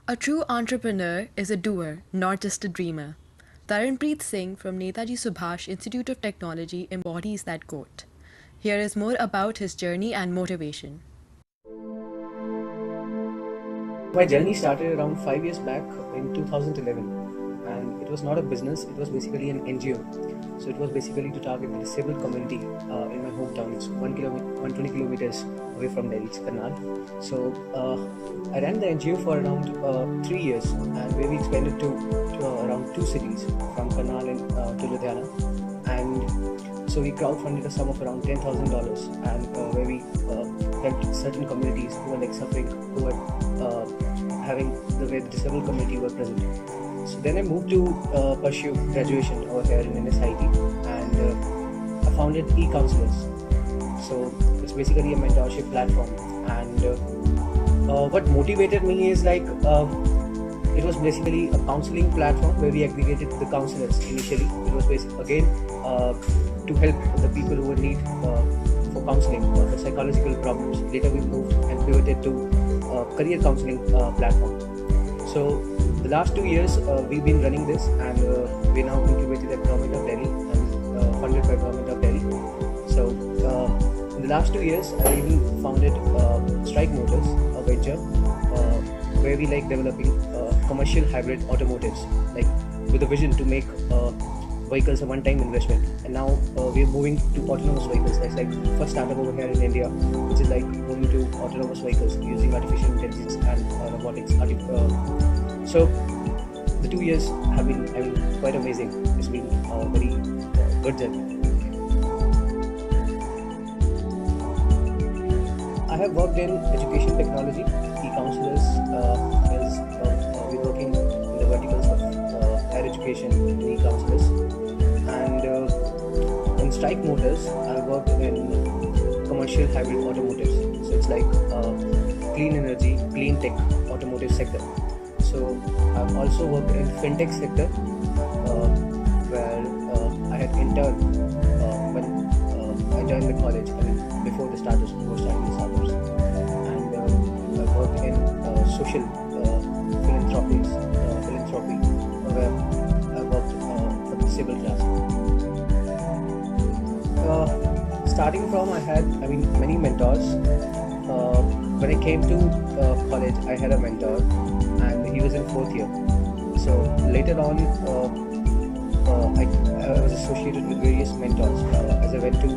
A true entrepreneur is a doer, not just a dreamer. Taranpreet Singh from Netaji Subhash Institute of Technology embodies that quote. Here is more about his journey and motivation. My journey started around 5 years back in 2011, and it was not a business, it was basically an NGO. So it was basically to target the disabled community in my hometown. It's 120 kilometers away from Delhi, it's Karnal. So I ran the NGO for around 3 years, and where we expanded to around 2 cities, from Karnal and to Ludhiana. And so we crowdfunded a sum of around $10,000, and where we helped certain communities who were like suffering, who were having the way the disabled community were present. So then I moved to pursue graduation over here in NSIT, and I founded Ecounsellors. So it's basically a mentorship platform, and what motivated me is like it was basically a counseling platform where we aggregated the counselors initially. It was again to help the people who were in need for counseling for psychological problems. Later we moved and pivoted to career counseling platform. So the last 2 years we've been running this, and we're now incubated at Government of Delhi and funded by Government of Delhi. So in the last 2 years I even founded Strike Motors, a venture where we like developing commercial hybrid automotives, like with a vision to make vehicles a one-time investment. And now we're moving to autonomous vehicles. That's like first startup over here in India, which is like moving to autonomous vehicles using artificial intelligence and robotics. So the 2 years have been quite amazing. It's been a very good journey. I have worked in education technology. Ecounsellors is we're working in the verticals of higher education in Ecounsellors, and in Strike Motors I worked in commercial hybrid automotives. So it's like clean energy, clean tech automotive sector. So I've also worked in fintech sector where I had interned when I joined the college, before the startups, before starting the startups, and I worked in social philanthropy, where I worked for the disabled class. Starting from, I had many mentors. When I came to college, I had a mentor, and he was in 4th year. So later on, I was associated with various mentors as I went to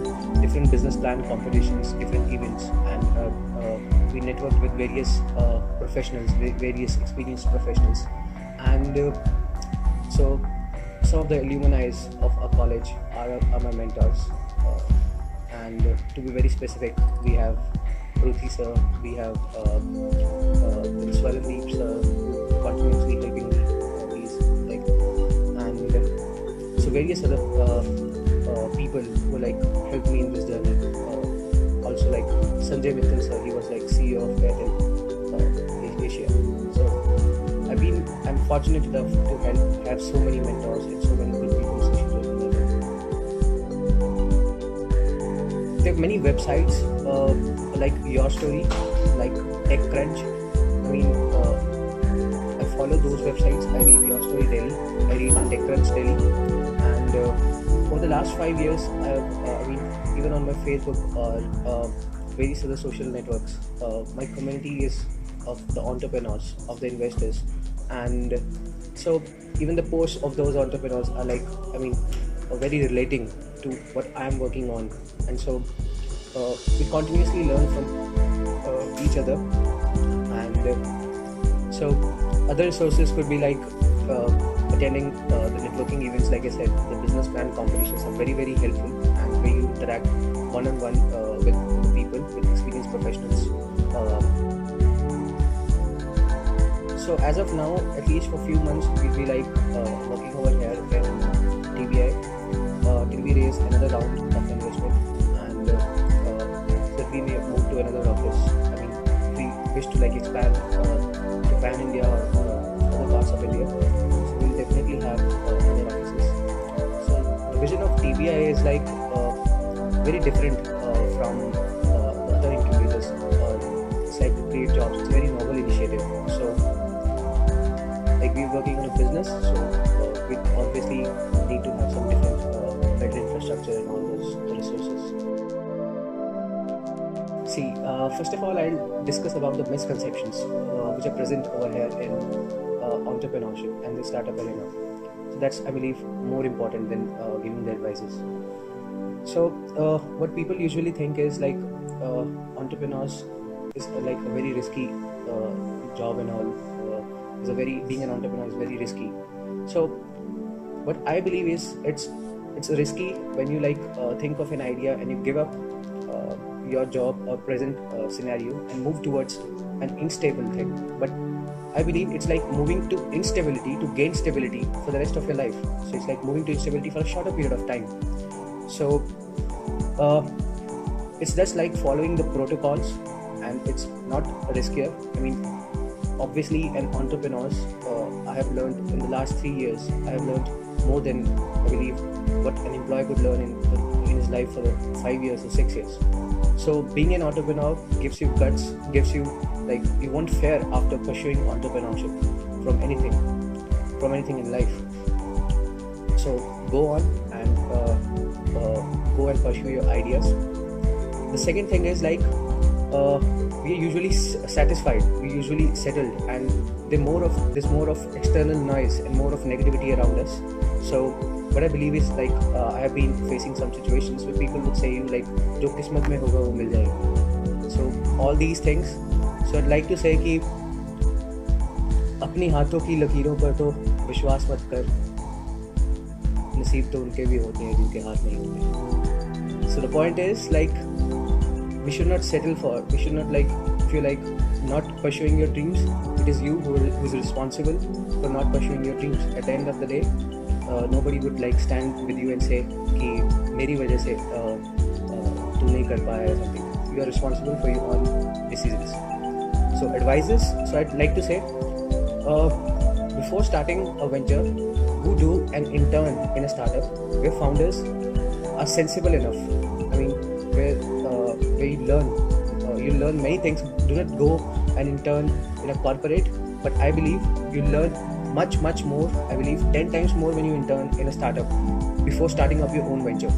different business plan competitions, different events, and we networked with various professionals, various experienced professionals, and so some of the alumni of our college are my mentors. And to be very specific, we have Ruthi sir, we have Swarandeep sir, who continuously helping me. He's like, and so various other people who like helped me in this journey. Also like Sanjay Mittal sir, he was like CEO of Airtel Asia. So I'm fortunate enough to have so many mentors and so many good people associated with me. There are many websites like Your Story, like TechCrunch. I follow those websites. I read Your Story daily, I read TechCrunch daily, and over the last 5 years, even on my Facebook or various other social networks, my community is of the entrepreneurs, of the investors, and so even the posts of those entrepreneurs are like, very relating to what I'm working on, and so we continuously learn from each other. And so other resources could be like attending the networking events. Like I said, the business plan competitions are very, very helpful, and where you interact one-on-one with the people, with experienced professionals. So as of now, at least for a few months, we'll be like working over here in TBI till we raise another round of investment, and that we may move to another office. We wish to like expand to Pan India or other parts of India, so we'll definitely have other offices. So the vision of TBI is like very different from the other incubators. It's like to create jobs. It's a very novel initiative. So infrastructure and all those the resources. See, first of all, I'll discuss about the misconceptions which are present over here in entrepreneurship and the startup arena. So that's, I believe, more important than giving the advices. So what people usually think is like entrepreneurs is like a very risky job and all. Being an entrepreneur is very risky. So what I believe is it's risky when you think of an idea and you give up your job or present scenario and move towards an unstable thing. But I believe it's like moving to instability to gain stability for the rest of your life. So it's like moving to instability for a shorter period of time. So it's just like following the protocols, and it's not riskier. I mean, obviously, an entrepreneur, I have learned in the last 3 years, I have learned more than I believe what an employee could learn in his life for 5 years or 6 years. So being an entrepreneur gives you guts, gives you you won't fear after pursuing entrepreneurship from anything in life. So go on and go and pursue your ideas. The second thing is we are usually satisfied, we usually settled, and there's more of external noise and more of negativity around us. So what I believe is I have been facing some situations where people would say जो किस्मत में होगा वो मिल जाएगा. So all these things. So I'd like to say कि अपनी हाथों की लकीरों पर तो विश्वास मत कर, नसीब तो उनके भी होते हैं जिनके हाथ नहीं होते. So the point is we should not settle for, we should not if you not pursuing your dreams, it is you who is responsible for not pursuing your dreams. At the end of the day, nobody would stand with you and say कि मेरी वजह से तू नहीं कर पाया या something. You are responsible for your own decisions. So advices, so I'd like to say before starting a venture, do an intern in a startup where founders are sensible enough. I mean, where you learn many things. Do not go and intern in a corporate, but I believe you learn much more. I believe 10 times more when you intern in a startup before starting up your own venture.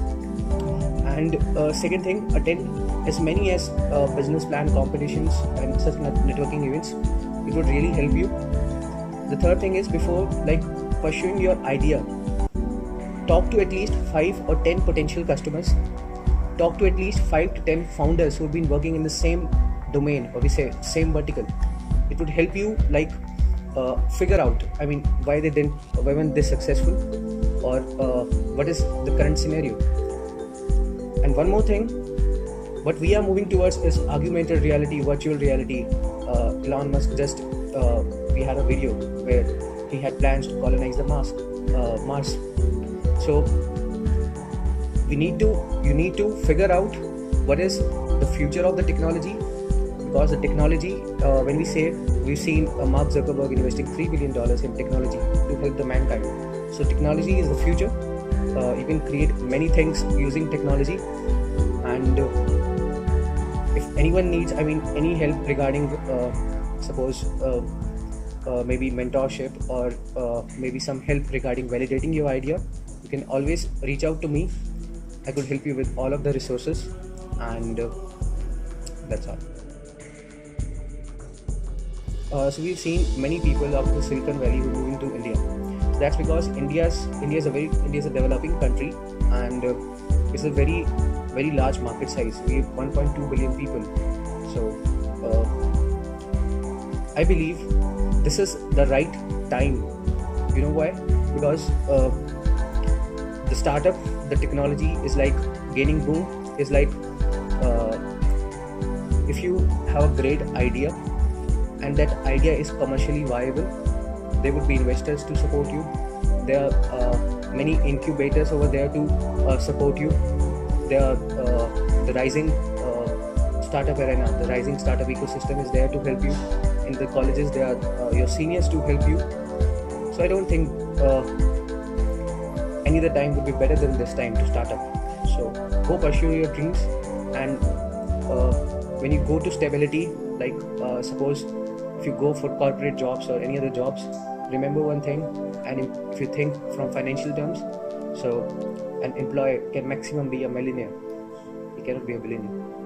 And second thing, attend as many as business plan competitions and such networking events. It would really help you. The third thing is, before pursuing your idea, talk to at least 5 or 10 potential customers. Talk to at least 5 to 10 founders who have been working in the same domain, or we say same vertical. It would help you figure out, I mean, why weren't they successful, or what is the current scenario. And one more thing, what we are moving towards is augmented reality, virtual reality. Elon Musk we had a video where he had plans to colonize the Mars. So you need to figure out what is the future of the technology, because the technology, when we've seen Mark Zuckerberg investing $3 billion in technology to help the mankind. So technology is the future. You can create many things using technology, and if anyone needs, any help regarding suppose maybe mentorship or maybe some help regarding validating your idea, you can always reach out to me. I could help you with all of the resources, and that's all. So we've seen many people of the Silicon Valley who are moving to India. So that's because India is a developing country, and it's a very large market size. We have 1.2 billion people. So I believe this is the right time. You know why? Because the startup, the technology is gaining boom. Is if you have a great idea and that idea is commercially viable, there would be investors to support you. There are many incubators over there to support you. There are the rising startup arena, the rising startup ecosystem is there to help you. In the colleges, there are your seniors to help you. So I don't think any other time would be better than this time to start up. So go pursue your dreams, and when you go to stability, suppose if you go for corporate jobs or any other jobs, remember one thing, and if you think from financial terms, So an employee can maximum be a millionaire. He cannot be a billionaire.